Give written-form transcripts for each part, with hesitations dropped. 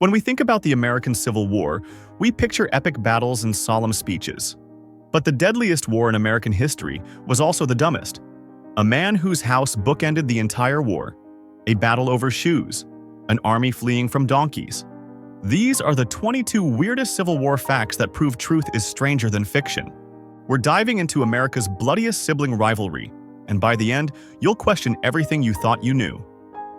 When we think about the American Civil War, we picture epic battles and solemn speeches. But the deadliest war in American history was also the dumbest. A man whose house bookended the entire war. A battle over shoes. An army fleeing from donkeys. These are the 22 weirdest Civil War facts that prove truth is stranger than fiction. We're diving into America's bloodiest sibling rivalry, and by the end, you'll question everything you thought you knew.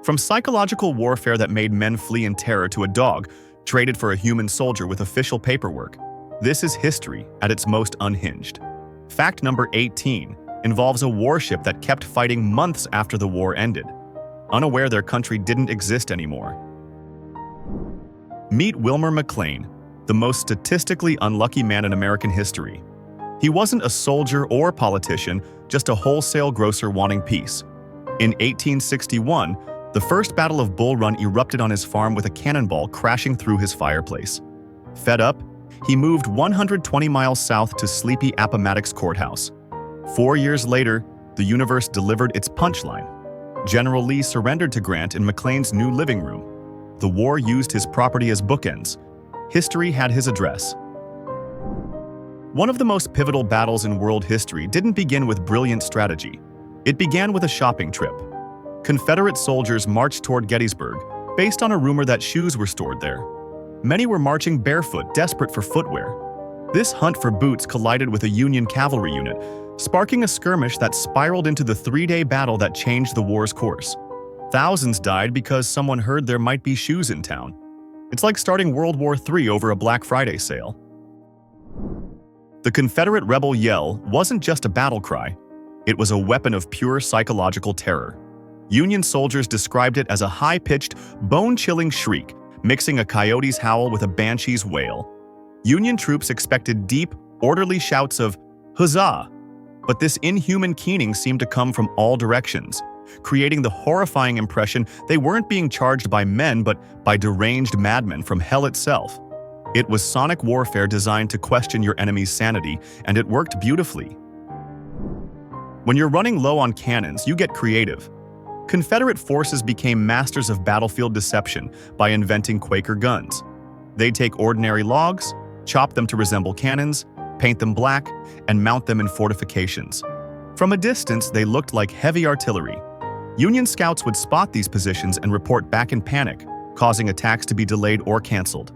From psychological warfare that made men flee in terror to a dog traded for a human soldier with official paperwork, this is history at its most unhinged. Fact number 18 involves a warship that kept fighting months after the war ended, unaware their country didn't exist anymore. Meet Wilmer McLean, the most statistically unlucky man in American history. He wasn't a soldier or politician, just a wholesale grocer wanting peace. In 1861, the First Battle of Bull Run erupted on his farm with a cannonball crashing through his fireplace. Fed up, he moved 120 miles south to sleepy Appomattox Courthouse. 4 years later, the universe delivered its punchline. General Lee surrendered to Grant in McLean's new living room. The war used his property as bookends. History had his address. One of the most pivotal battles in world history didn't begin with brilliant strategy. It began with a shopping trip. Confederate soldiers marched toward Gettysburg, based on a rumor that shoes were stored there. Many were marching barefoot, desperate for footwear. This hunt for boots collided with a Union cavalry unit, sparking a skirmish that spiraled into the three-day battle that changed the war's course. Thousands died because someone heard there might be shoes in town. It's like starting World War III over a Black Friday sale. The Confederate rebel yell wasn't just a battle cry. It was a weapon of pure psychological terror. Union soldiers described it as a high-pitched, bone-chilling shriek, mixing a coyote's howl with a banshee's wail. Union troops expected deep, orderly shouts of "Huzzah!" But this inhuman keening seemed to come from all directions, creating the horrifying impression they weren't being charged by men but by deranged madmen from hell itself. It was sonic warfare designed to question your enemy's sanity, and it worked beautifully. When you're running low on cannons, you get creative. Confederate forces became masters of battlefield deception by inventing Quaker guns. They'd take ordinary logs, chop them to resemble cannons, paint them black, and mount them in fortifications. From a distance, they looked like heavy artillery. Union scouts would spot these positions and report back in panic, causing attacks to be delayed or canceled.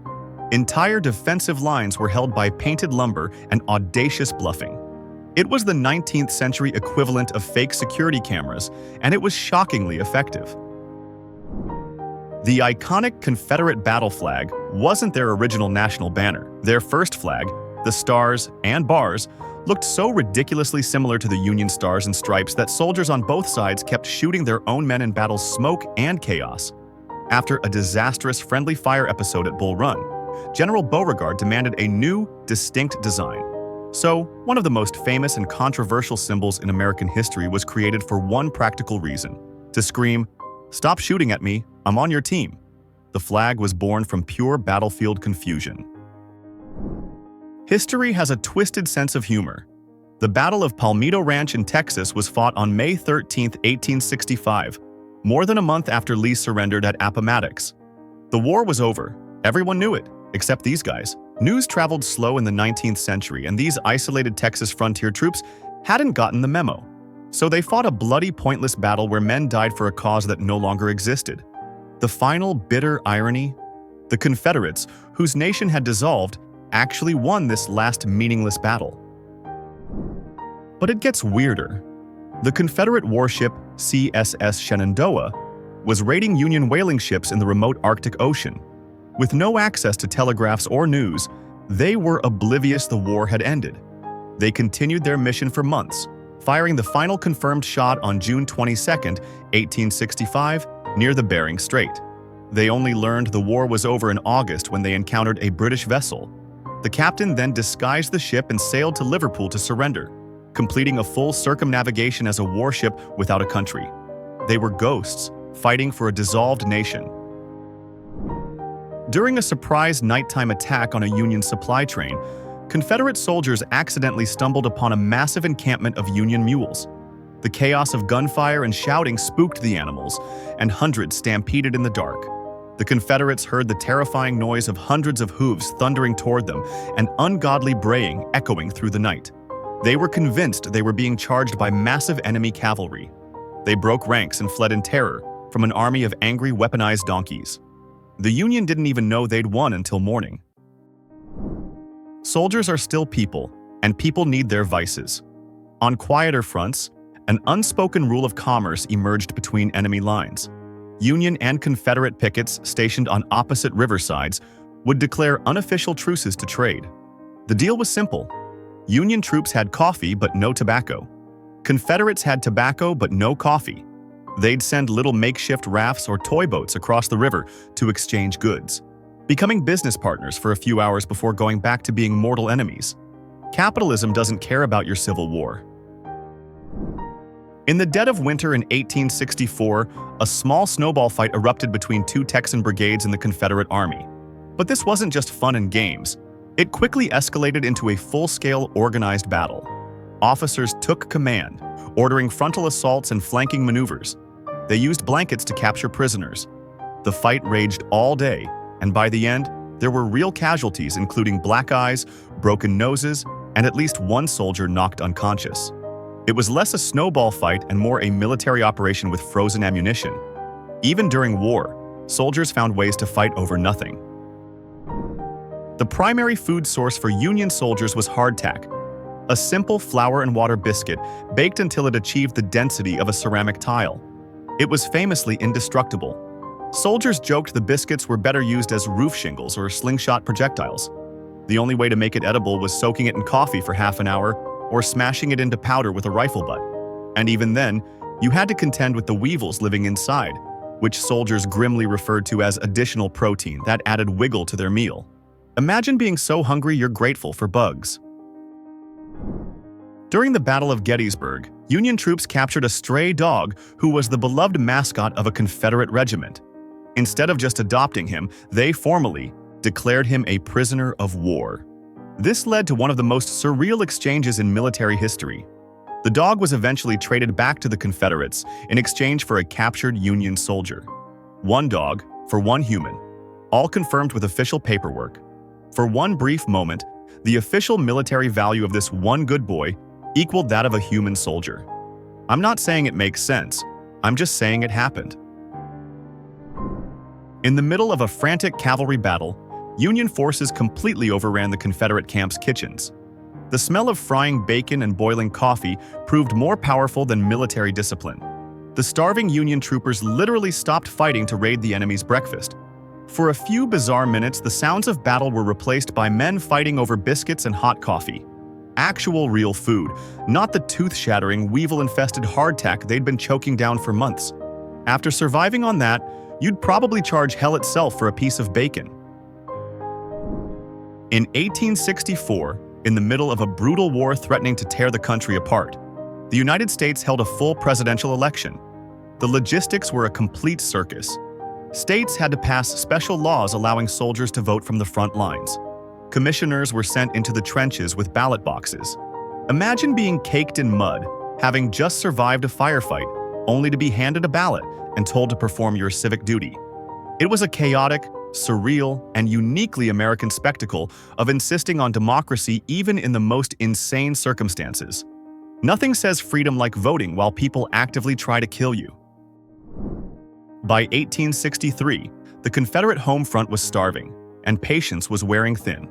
Entire defensive lines were held by painted lumber and audacious bluffing. It was the 19th century equivalent of fake security cameras, and it was shockingly effective. The iconic Confederate battle flag wasn't their original national banner. Their first flag, the stars and bars, looked so ridiculously similar to the Union stars and stripes that soldiers on both sides kept shooting their own men in battle's smoke and chaos. After a disastrous friendly fire episode at Bull Run, General Beauregard demanded a new, distinct design. So, one of the most famous and controversial symbols in American history was created for one practical reason: to scream, "Stop shooting at me, I'm on your team." The flag was born from pure battlefield confusion. History has a twisted sense of humor. The Battle of Palmito Ranch in Texas was fought on May 13, 1865, more than a month after Lee surrendered at Appomattox. The war was over. Everyone knew it, except these guys. News traveled slow in the 19th century, and these isolated Texas frontier troops hadn't gotten the memo. So they fought a bloody, pointless battle where men died for a cause that no longer existed. The final bitter irony? The Confederates, whose nation had dissolved, actually won this last meaningless battle. But it gets weirder. The Confederate warship CSS Shenandoah was raiding Union whaling ships in the remote Arctic Ocean. With no access to telegraphs or news, they were oblivious the war had ended. They continued their mission for months, firing the final confirmed shot on June 22, 1865, near the Bering Strait. They only learned the war was over in August when they encountered a British vessel. The captain then disguised the ship and sailed to Liverpool to surrender, completing a full circumnavigation as a warship without a country. They were ghosts, fighting for a dissolved nation. During a surprise nighttime attack on a Union supply train, Confederate soldiers accidentally stumbled upon a massive encampment of Union mules. The chaos of gunfire and shouting spooked the animals, and hundreds stampeded in the dark. The Confederates heard the terrifying noise of hundreds of hooves thundering toward them and ungodly braying echoing through the night. They were convinced they were being charged by massive enemy cavalry. They broke ranks and fled in terror from an army of angry, weaponized donkeys. The Union didn't even know they'd won until morning. Soldiers are still people, and people need their vices. On quieter fronts, an unspoken rule of commerce emerged between enemy lines. Union and Confederate pickets stationed on opposite riversides would declare unofficial truces to trade. The deal was simple. Union troops had coffee but no tobacco. Confederates had tobacco but no coffee. They'd send little makeshift rafts or toy boats across the river to exchange goods, becoming business partners for a few hours before going back to being mortal enemies. Capitalism doesn't care about your Civil War. In the dead of winter in 1864, a small snowball fight erupted between two Texan brigades in the Confederate Army. But this wasn't just fun and games. It quickly escalated into a full-scale organized battle. Officers took command, ordering frontal assaults and flanking maneuvers. They used blankets to capture prisoners. The fight raged all day, and by the end, there were real casualties including black eyes, broken noses, and at least one soldier knocked unconscious. It was less a snowball fight and more a military operation with frozen ammunition. Even during war, soldiers found ways to fight over nothing. The primary food source for Union soldiers was hardtack, a simple flour and water biscuit baked until it achieved the density of a ceramic tile. It was famously indestructible. Soldiers joked the biscuits were better used as roof shingles or slingshot projectiles. The only way to make it edible was soaking it in coffee for half an hour or smashing it into powder with a rifle butt. And even then, you had to contend with the weevils living inside, which soldiers grimly referred to as additional protein that added wiggle to their meal. Imagine being so hungry you're grateful for bugs. During the Battle of Gettysburg, Union troops captured a stray dog who was the beloved mascot of a Confederate regiment. Instead of just adopting him, they formally declared him a prisoner of war. This led to one of the most surreal exchanges in military history. The dog was eventually traded back to the Confederates in exchange for a captured Union soldier. One dog for one human, all confirmed with official paperwork. For one brief moment, the official military value of this one good boy equaled that of a human soldier. I'm not saying it makes sense, I'm just saying it happened. In the middle of a frantic cavalry battle, Union forces completely overran the Confederate camp's kitchens. The smell of frying bacon and boiling coffee proved more powerful than military discipline. The starving Union troopers literally stopped fighting to raid the enemy's breakfast. For a few bizarre minutes, the sounds of battle were replaced by men fighting over biscuits and hot coffee. Actual real food, not the tooth-shattering, weevil-infested hardtack they'd been choking down for months. After surviving on that, you'd probably charge hell itself for a piece of bacon. In 1864, in the middle of a brutal war threatening to tear the country apart, the United States held a full presidential election. The logistics were a complete circus. States had to pass special laws allowing soldiers to vote from the front lines. Commissioners were sent into the trenches with ballot boxes. Imagine being caked in mud, having just survived a firefight, only to be handed a ballot and told to perform your civic duty. It was a chaotic, surreal, and uniquely American spectacle of insisting on democracy even in the most insane circumstances. Nothing says freedom like voting while people actively try to kill you. By 1863, the Confederate home front was starving, and patience was wearing thin.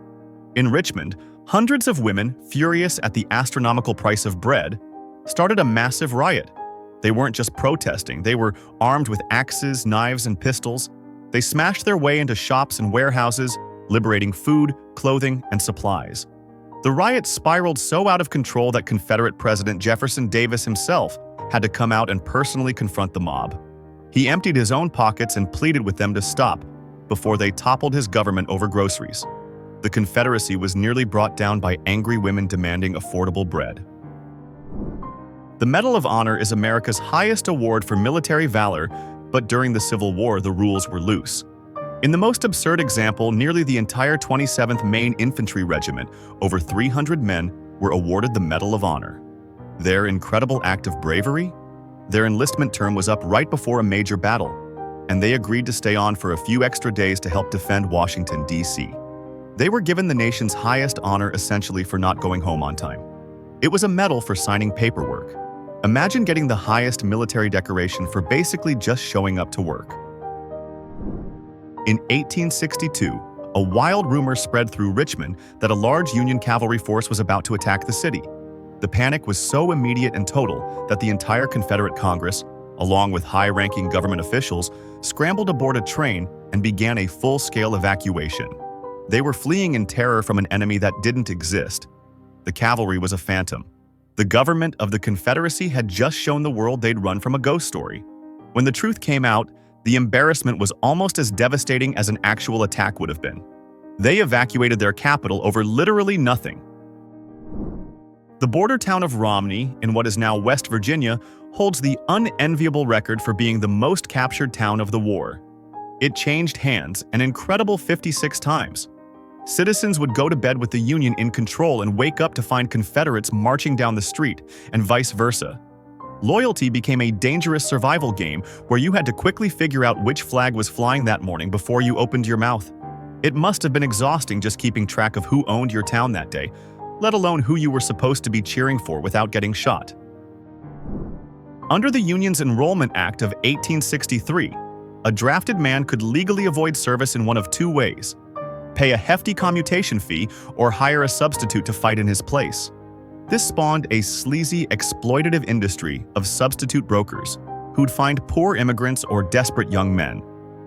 In Richmond, hundreds of women, furious at the astronomical price of bread, started a massive riot. They weren't just protesting, they were armed with axes, knives, and pistols. They smashed their way into shops and warehouses, liberating food, clothing, and supplies. The riot spiraled so out of control that Confederate President Jefferson Davis himself had to come out and personally confront the mob. He emptied his own pockets and pleaded with them to stop before they toppled his government over groceries. The Confederacy was nearly brought down by angry women demanding affordable bread. The Medal of Honor is America's highest award for military valor, but during the Civil War, the rules were loose. In the most absurd example, nearly the entire 27th Maine Infantry Regiment, over 300 men, were awarded the Medal of Honor. Their incredible act of bravery? Their enlistment term was up right before a major battle. and they agreed to stay on for a few extra days to help defend Washington, D.C. They were given the nation's highest honor essentially for not going home on time. It was a medal for signing paperwork. Imagine getting the highest military decoration for basically just showing up to work. In 1862, a wild rumor spread through Richmond that a large Union cavalry force was about to attack the city. The panic was so immediate and total that the entire Confederate Congress, along with high-ranking government officials, scrambled aboard a train and began a full-scale evacuation. They were fleeing in terror from an enemy that didn't exist. The cavalry was a phantom. The government of the Confederacy had just shown the world they'd run from a ghost story. When the truth came out, the embarrassment was almost as devastating as an actual attack would have been. They evacuated their capital over literally nothing. The border town of Romney, in what is now West Virginia, holds the unenviable record for being the most captured town of the war. It changed hands an incredible 56 times. Citizens would go to bed with the Union in control and wake up to find Confederates marching down the street, and vice versa. Loyalty became a dangerous survival game where you had to quickly figure out which flag was flying that morning before you opened your mouth. It must have been exhausting just keeping track of who owned your town that day, let alone who you were supposed to be cheering for without getting shot. Under the Union's Enrollment Act of 1863, a drafted man could legally avoid service in one of two ways: pay a hefty commutation fee or hire a substitute to fight in his place. This spawned a sleazy, exploitative industry of substitute brokers who'd find poor immigrants or desperate young men,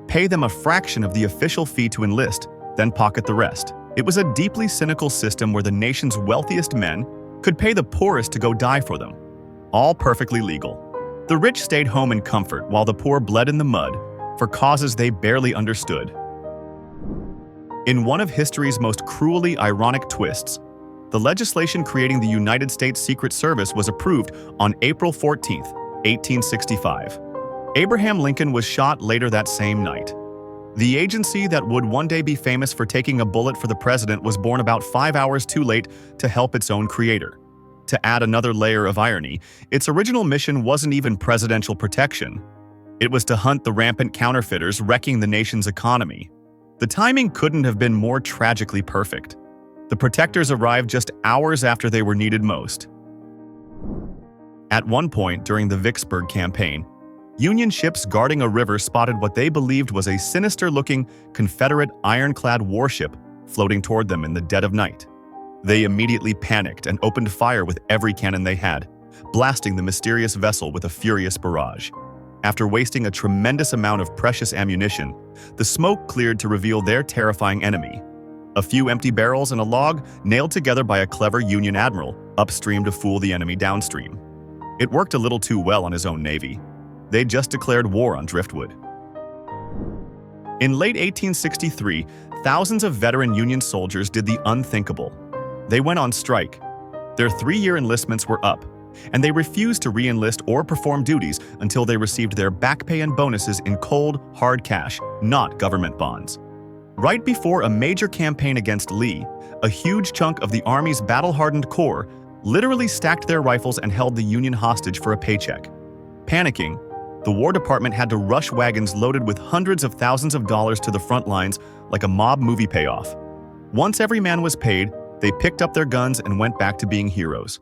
pay them a fraction of the official fee to enlist, then pocket the rest. It was a deeply cynical system where the nation's wealthiest men could pay the poorest to go die for them. All perfectly legal. The rich stayed home in comfort while the poor bled in the mud for causes they barely understood. In one of history's most cruelly ironic twists, the legislation creating the United States Secret Service was approved on April 14, 1865. Abraham Lincoln was shot later that same night. The agency that would one day be famous for taking a bullet for the president was born about 5 hours too late to help its own creator. To add another layer of irony, its original mission wasn't even presidential protection. It was to hunt the rampant counterfeiters wrecking the nation's economy. The timing couldn't have been more tragically perfect. The protectors arrived just hours after they were needed most. At one point during the Vicksburg campaign, Union ships guarding a river spotted what they believed was a sinister-looking Confederate ironclad warship floating toward them in the dead of night. They immediately panicked and opened fire with every cannon they had, blasting the mysterious vessel with a furious barrage. After wasting a tremendous amount of precious ammunition, the smoke cleared to reveal their terrifying enemy. A few empty barrels and a log nailed together by a clever Union admiral upstream to fool the enemy downstream. It worked a little too well on his own navy. They'd just declared war on driftwood. In late 1863, thousands of veteran Union soldiers did the unthinkable. They went on strike. Their 3-year enlistments were up, and they refused to re-enlist or perform duties until they received their back pay and bonuses in cold, hard cash, not government bonds. Right before a major campaign against Lee, a huge chunk of the Army's battle-hardened corps literally stacked their rifles and held the Union hostage for a paycheck. Panicking, the War Department had to rush wagons loaded with hundreds of thousands of dollars to the front lines like a mob movie payoff. Once every man was paid, they picked up their guns and went back to being heroes.